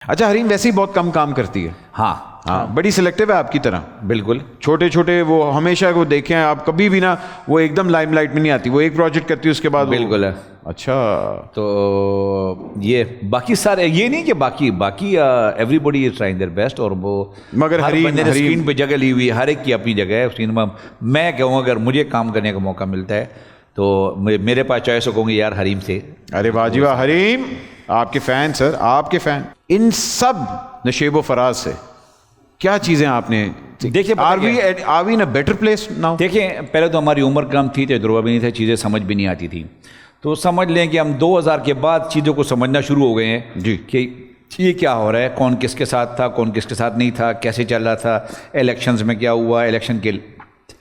اچھا حریم ویسے ہی بہت کم کام کرتی ہے. ہاں ہاں بڑی سلیکٹیو ہے آپ کی طرح. بالکل. چھوٹے چھوٹے وہ ہمیشہ وہ دیکھیں آپ کبھی بھی نا وہ ایک دم لائم لائٹ میں نہیں آتی. وہ ایک پروجیکٹ کرتی ہے اس کے بعد بالکل ہے. اچھا تو یہ باقی سارے یہ نہیں کہ باقی everybody is trying their best. اور وہ مگر ہر بندے نے حریم اسکرین پہ جگہ لی ہوئی ہے, ہر ایک کی اپنی جگہ ہے اسکرین میں. میں کہوں اگر مجھے کام کرنے کا موقع ملتا ہے تو میرے پاس چوائس ہو کہوں گی یار حریم سے. ارے واہ جی واہ حریم آپ کے فین سر, آپ کے فین. ان سب نشیب و فراز سے کیا چیزیں آپ نے دیکھیں are we in a better place now? دیکھیں پہلے تو ہماری عمر کم تھی, تجربہ بھی نہیں تھا, چیزیں سمجھ بھی نہیں آتی تھی. تو سمجھ لیں کہ ہم 2000 کے بعد چیزوں کو سمجھنا شروع ہو گئے ہیں جی کہ یہ کیا ہو رہا ہے, کون کس کے ساتھ تھا, کون کس کے ساتھ نہیں تھا, کیسے چل رہا تھا, الیکشنز میں کیا ہوا, الیکشن کے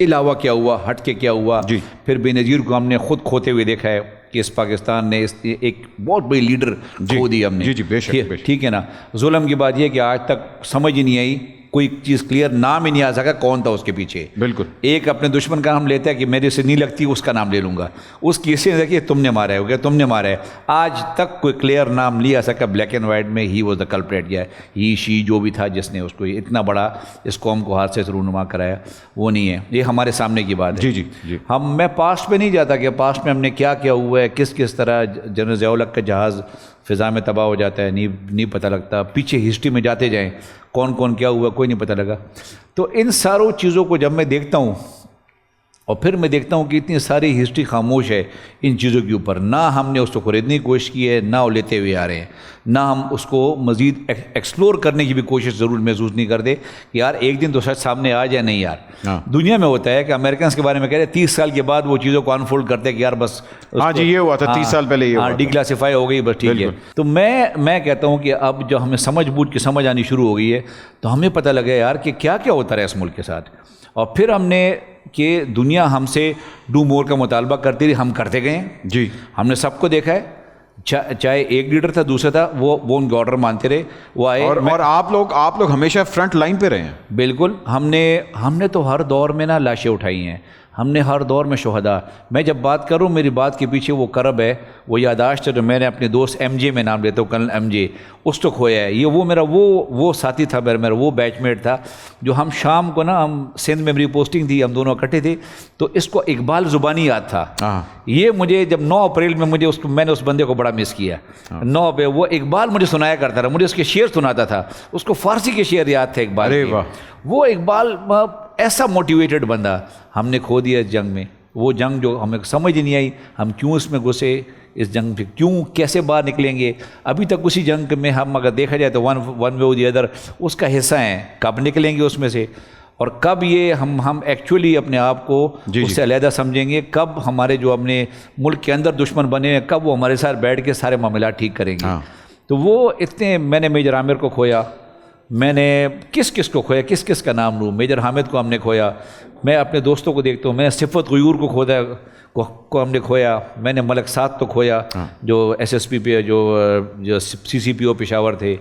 علاوہ کیا ہوا, ہٹ کے کیا ہوا. جی پھر بے نظیر کو ہم نے خود کھوتے ہوئے دیکھا ہے کہ اس پاکستان نے ایک بہت بڑی لیڈر کھو دی ہم نے. جی جی بے شک. ٹھیک ہے نا. ظلم کی بات یہ کہ آج تک سمجھ ہی نہیں آئی, کوئی چیز کلیئر نام ہی نہیں آ سکا کون تھا اس کے پیچھے. بالکل. ایک اپنے دشمن کا نام لیتا ہے کہ میرے سے نہیں لگتی اس کا نام لے لوں گا, اس کی اسے دیکھیے تم نے مارا ہے, ہو گیا تم نے مارا ہے. آج تک کوئی کلیئر نام نہیں آ سکا بلیک اینڈ وائٹ میں ہی واز دا کلپریٹ. گیا ہی شی جو بھی تھا جس نے اس کو اتنا بڑا اس قوم کو ہاتھ سے رونما کرایا, وہ نہیں ہے. یہ ہمارے سامنے کی بات ہے. جی جی جی. میں پاسٹ پہ نہیں جاتا کہ پاسٹ میں ہم نے کیا کیا ہوا ہے, کس طرح جنرل ضیاء الحق کا جہاز فضا میں تباہ ہو جاتا ہے, نہیں پتہ لگتا. پیچھے ہسٹری میں جاتے جائیں کون کون کیا ہوا کوئی نہیں پتہ لگا. تو ان ساروں چیزوں کو جب میں دیکھتا ہوں اور پھر میں دیکھتا ہوں کہ اتنی ساری ہسٹری خاموش ہے ان چیزوں کے اوپر, نہ ہم نے اس کو خریدنے کی کوشش کی ہے, نہ وہ لیتے ہوئے آ رہے ہیں, نہ ہم اس کو مزید ایکسپلور کرنے کی بھی کوشش ضرور محسوس نہیں کرتے کہ یار ایک دن تو شاید سامنے آ جائے. نہیں یار دنیا میں ہوتا ہے کہ امریکنس کے بارے میں کہہ رہے 30 سال کے بعد وہ چیزوں کو انفولڈ کرتے ہیں کہ یار بس ہاں جی یہ ہوا تھا 30 سال پہلے, یہ ہوا ڈی کلاسیفائی ہو گئی بس ٹھیک ہے. تو میں کہتا ہوں کہ اب جو ہمیں سمجھ بوجھ کے سمجھ آنی شروع ہو گئی ہے تو ہمیں پتہ لگا یار کہ کیا کیا ہوتا رہا اس ملک کے ساتھ. اور پھر ہم نے کہ دنیا ہم سے ڈو مور کا مطالبہ کرتی رہی, ہم کرتے گئے. جی ہم نے سب کو دیکھا ہے, چاہے ایک لیڈر تھا دوسرا تھا, وہ ان کے آرڈر مانتے رہے, وہ آئے. اور آپ لوگ ہمیشہ فرنٹ لائن پہ رہے ہیں. بالکل. ہم نے تو ہر دور میں نا لاشیں اٹھائی ہیں, ہم نے ہر دور میں شہداء. میں جب بات کروں میری بات کے پیچھے وہ کرب ہے, وہ یاداشت ہے جو میں نے اپنے دوست ایم جے میں نام لیتا ہوں, کرنل ایم جے, اس کو کھویا ہے. یہ وہ میرا وہ ساتھی تھا, میرا وہ بیچ میٹ تھا جو ہم شام کو نا, ہم سندھ میں میری پوسٹنگ تھی, ہم دونوں اکٹھے تھے, تو اس کو اقبال زبانی یاد تھا. یہ مجھے جب 9 اپریل میں میں نے اس بندے کو بڑا مس کیا. 9 پہ وہ اقبال مجھے سنایا کرتا تھا, مجھے اس کے شعر سناتا تھا, اس کو فارسی کے شعر یاد تھے اقبال کے. وہ اقبال ایسا موٹیویٹڈ بندہ ہم نے کھو دیا اس جنگ میں. وہ جنگ جو ہمیں سمجھ ہی نہیں آئی, ہم کیوں اس میں گھسے, اس جنگ پہ کیوں, کیسے باہر نکلیں گے. ابھی تک اسی جنگ میں ہم اگر دیکھا جائے تو ون وے اور دی ادر اس کا حصہ ہیں. کب نکلیں گے اس میں سے, اور کب یہ ہم ایکچولی اپنے آپ کو اس سے علیحدہ سمجھیں گے, کب ہمارے جو اپنے ملک کے اندر دشمن بنے ہیں کب وہ ہمارے ساتھ بیٹھ کے سارے معاملات ٹھیک کریں گے. تو وہ اتنے, میں نے میجر عامر کو کھویا, میں نے کس کو کھویا, کس کا نام لوں, میجر حامد کو ہم نے کھویا. میں اپنے دوستوں کو دیکھتا ہوں, میں نے صفت غیور کو ہم نے کھویا, میں نے ملک سعد تو کھویا جو SSP پہ جو CCPO پشاور تھے,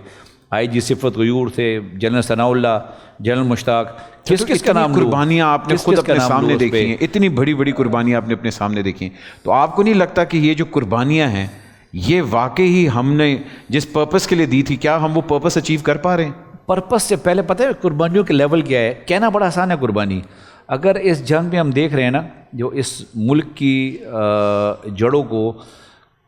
IG صفت غیور تھے, جنرل ثناء اللہ, جنرل مشتاق. کس کا نام لوں. قربانیاں آپ نے خود اپنے سامنے دیکھی ہیں, اتنی بڑی بڑی قربانیاں آپ نے اپنے سامنے دیکھی ہیں. تو آپ کو نہیں لگتا کہ یہ جو قربانیاں ہیں یہ واقعی ہم نے جس پرپس کے لیے دی تھی, کیا ہم وہ پرپس اچیو کر پا رہے ہیں؟ پرپس سے پہلے پتہ ہے قربانیوں کے لیول کیا ہے, کہنا بڑا آسان ہے قربانی. اگر اس جنگ میں ہم دیکھ رہے ہیں نا, جو اس ملک کی جڑوں کو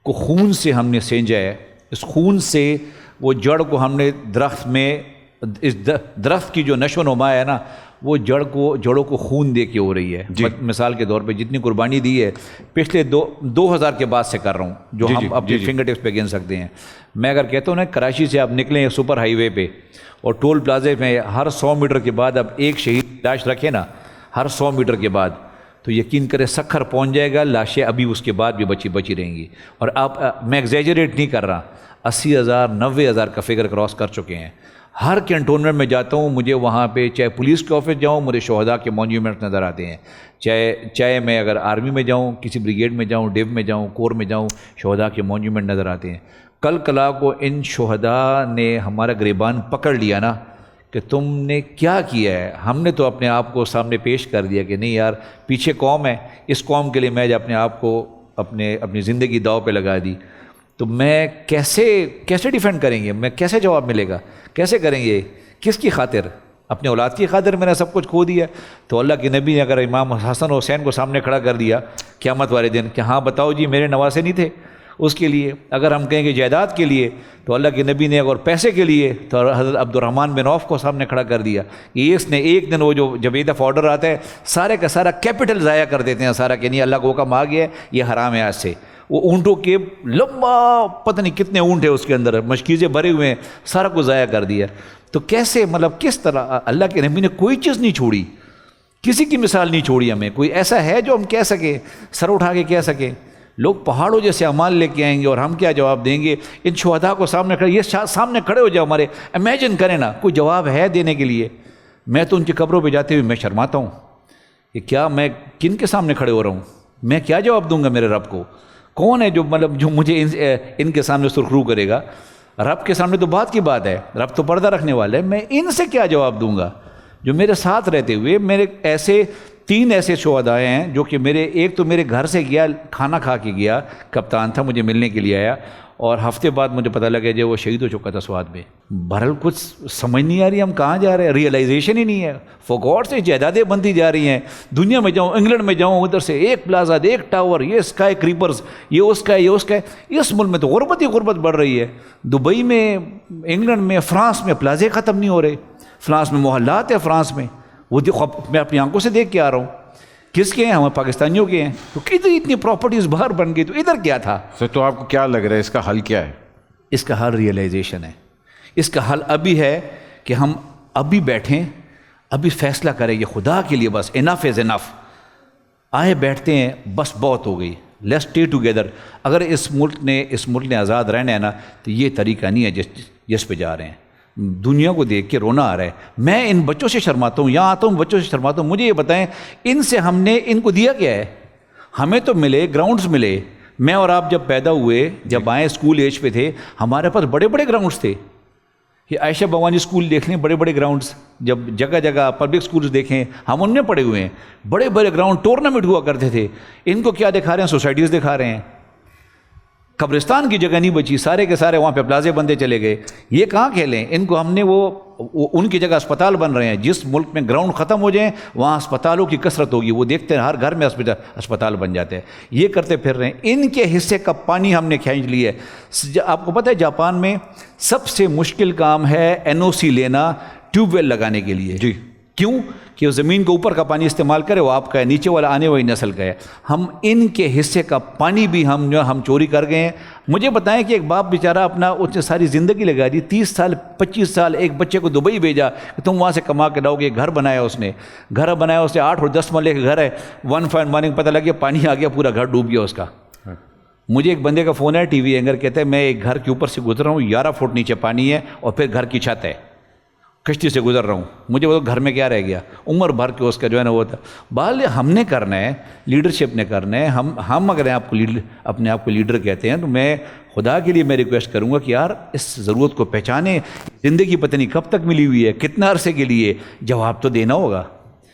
خون سے ہم نے سینجا ہے, اس خون سے وہ جڑ کو ہم نے درخت میں, اس درخت کی جو نشو و نما ہے نا, وہ جڑوں کو خون دے کے ہو رہی ہے. مثال کے طور پہ جتنی قربانی دی ہے پچھلے 2000 کے بعد سے کر رہا ہوں, جو ہم اپنے فنگر ٹپس پہ گن سکتے ہیں. میں اگر کہتا ہوں نا کراچی سے آپ نکلیں سپر ہائی وے پہ اور ٹول پلازے میں ہر 100 میٹر کے بعد اب ایک شہید لاش رکھے نا, ہر 100 میٹر کے بعد, تو یقین کرے سکھر پہنچ جائے گا, لاشیں ابھی اس کے بعد بھی بچی رہیں گی. اور آپ, میں ایگزیجریٹ نہیں کر رہا, 80,000 90,000 کا فگر کراس کر چکے ہیں. ہر کینٹونمنٹ میں جاتا ہوں, مجھے وہاں پہ چاہے پولیس کے آفس جاؤں مجھے شہداء کے مونیومنٹ نظر آتے ہیں, چاہے میں اگر آرمی میں جاؤں, کسی بریگیڈ میں جاؤں, ڈیو میں جاؤں, کور میں جاؤں, شہداء کے مونیومنٹ نظر آتے ہیں. کلا کو ان شہداء نے ہمارا گریبان پکڑ لیا نا کہ تم نے کیا کیا ہے. ہم نے تو اپنے آپ کو سامنے پیش کر دیا کہ نہیں یار پیچھے قوم ہے, اس قوم کے لیے میں اپنے آپ کو اپنی زندگی داؤ پہ لگا دی. تو میں کیسے ڈیفینڈ کریں گے, میں کیسے جواب ملے گا, کیسے کریں گے, کس کی خاطر؟ اپنے اولاد کی خاطر میں نے سب کچھ کھو دیا. تو اللہ کے نبی نے اگر امام حسن حسین کو سامنے کھڑا کر دیا قیامت والے دن کہ ہاں بتاؤ جی میرے نواسے نہیں تھے, اس کے لیے اگر ہم کہیں گے جائیداد کے لیے, تو اللہ کے نبی نے اگر پیسے کے لیے تو حضرت عبد الرحمن بن عوف کو سامنے کھڑا کر دیا. یہ اس نے ایک دن وہ جو جب ایک دفعہ آرڈر آتا ہے سارے کا سارا کیپٹل ضائع کر دیتے ہیں سارا, کہ نہیں اللہ کو حکم آ گیا ہے یہ حرام ہے آج سے. وہ اونٹوں کے لمبا پتہ نہیں کتنے اونٹ ہیں اس کے اندر, مشکیزیں بھرے ہوئے ہیں, سارا کچھ ضائع کر دیا. تو کیسے مطلب کس طرح اللہ کے نبی نے کوئی چیز نہیں چھوڑی, کسی کی مثال نہیں چھوڑی ہمیں. کوئی ایسا ہے جو ہم کہہ سکیں, سر اٹھا کے کہہ سکیں؟ لوگ پہاڑوں جیسے اعمال لے کے آئیں گے اور ہم کیا جواب دیں گے؟ ان شہداء کو سامنے کھڑے, یہ سامنے کھڑے ہو جاؤ ہمارے, امیجن کریں نا کوئی جواب ہے دینے کے لیے. میں تو ان کی قبروں پہ جاتے ہوئے میں شرماتا ہوں کہ کیا میں کن کے سامنے کھڑے ہو رہا ہوں, میں کیا جواب دوں گا میرے رب کو؟ کون ہے جو مطلب جو مجھے ان کے سامنے سرخرو کرے گا؟ رب کے سامنے تو بات کی بات ہے, رب تو پردہ رکھنے والا ہے, میں ان سے کیا جواب دوں گا جو میرے ساتھ رہتے ہوئے میرے تین ایسے شہداء ہیں جو کہ ایک تو میرے گھر سے گیا, کھانا کھا کے گیا, کپتان تھا, مجھے ملنے کے لیے آیا, اور ہفتے بعد مجھے پتہ لگا جو وہ شہید ہو چکا تھا سوات میں. بہرحال کچھ سمجھ نہیں آ رہی ہم کہاں جا رہے ہیں, ریئلائزیشن ہی نہیں ہے. فوگاٹ سے جائیدادیں بنتی جا رہی ہیں, دنیا میں جاؤں, انگلینڈ میں جاؤں, ادھر سے ایک پلازا, ایک ٹاور, یہ اسکائی کریپرز, یہ اس کا ہے, یہ اس کا ہے. اس ملک میں تو غربت ہی غربت بڑھ رہی ہے. دبئی میں, انگلینڈ میں, فرانس میں پلازے ختم نہیں ہو رہے, فرانس میں محلات ہے, فرانس میں وہ دیکھو, میں اپنی آنکھوں سے دیکھ کے آ رہا ہوں. کس کے ہیں؟ ہمیں پاکستانیوں کے ہیں. تو کتنی اتنی پراپرٹیز باہر بن گئی, تو ادھر کیا تھا؟ تو آپ کو کیا لگ رہا ہے اس کا حل کیا ہے؟ اس کا حل ریئلائزیشن ہے. اس کا حل ابھی ہے کہ ہم ابھی بیٹھیں, ابھی فیصلہ کریں کہ خدا کے لیے بس انف از انف. آئے بیٹھتے ہیں, بس بہت ہو گئی, لیٹس اسٹے ٹوگیدر. اگر اس ملک نے آزاد رہنا ہے نا, تو یہ طریقہ نہیں ہے جس پہ جا رہے ہیں. دنیا کو دیکھ کے رونا آ رہا ہے. میں ان بچوں سے شرماتا ہوں, یہاں آتا ہوں بچوں سے شرماتا ہوں. مجھے یہ بتائیں ان سے ہم نے ان کو دیا کیا ہے؟ ہمیں تو ملے گراؤنڈز ملے. میں اور آپ جب پیدا ہوئے, جب آئے اسکول ایج پہ تھے, ہمارے پاس بڑے بڑے گراؤنڈز تھے. یہ عائشہ بوانی اسکول دیکھ لیں, بڑے بڑے گراؤنڈز. جب جگہ جگہ پبلک اسکولز دیکھیں, ہم ان میں پڑے ہوئے ہیں. بڑے بڑے گراؤنڈ, ٹورنامنٹ ہوا کرتے تھے. ان کو کیا دکھا رہے ہیں؟ سوسائٹیز دکھا رہے ہیں. قبرستان کی جگہ نہیں بچی, سارے کے سارے وہاں پہ پلازے بندے چلے گئے. یہ کہاں کھیلیں ان کو؟ ہم نے ان کی جگہ اسپتال بن رہے ہیں. جس ملک میں گراؤنڈ ختم ہو جائیں وہاں اسپتالوں کی کثرت ہوگی. وہ دیکھتے ہیں ہر گھر میں اسپتال بن جاتے ہیں. یہ کرتے پھر رہے ہیں. ان کے حصے کا پانی ہم نے کھینچ لیا ہے. آپ کو پتہ ہے جاپان میں سب سے مشکل کام ہے NOC لینا ٹیوب ویل لگانے کے لیے. جی کیوں؟ کہ وہ زمین کے اوپر کا پانی استعمال کرے, وہ آپ کا ہے, نیچے والا آنے والی نسل کا ہے. ہم ان کے حصے کا پانی بھی ہم چوری کر گئے ہیں. مجھے بتائیں کہ ایک باپ بیچارہ اپنا اس نے ساری زندگی لگا دی, 30 سال 25 سال ایک بچے کو دبئی بھیجا کہ تم وہاں سے کما کے لاؤ گے. گھر بنایا اس نے 8 اور 10 مرلے کا گھر ہے. 1 فائن مارننگ پتہ لگ گیا پانی آ گیا, پورا گھر ڈوب گیا اس کا. مجھے ایک بندے کا فون ہے, ٹی وی اینکر, کہتا ہے میں ایک گھر کے اوپر سے گزر رہا ہوں, 11 فٹ نیچے پانی ہے اور پھر گھر کی چھت ہے, کشتی سے گزر رہا ہوں. مجھے وہ گھر میں کیا رہ گیا, عمر بھر کے اس کا جو ہے نا وہ تھا. بال ہم نے کرنا ہے, لیڈرشپ نے کرنا ہے. ہم اگر اپنے آپ کو لیڈر کہتے ہیں, تو میں خدا کے لیے میں ریکویسٹ کروں گا کہ یار اس ضرورت کو پہچانیں. زندگی پتہ نہیں کب تک ملی ہوئی ہے, کتنا عرصے کے لیے, جواب تو دینا ہوگا.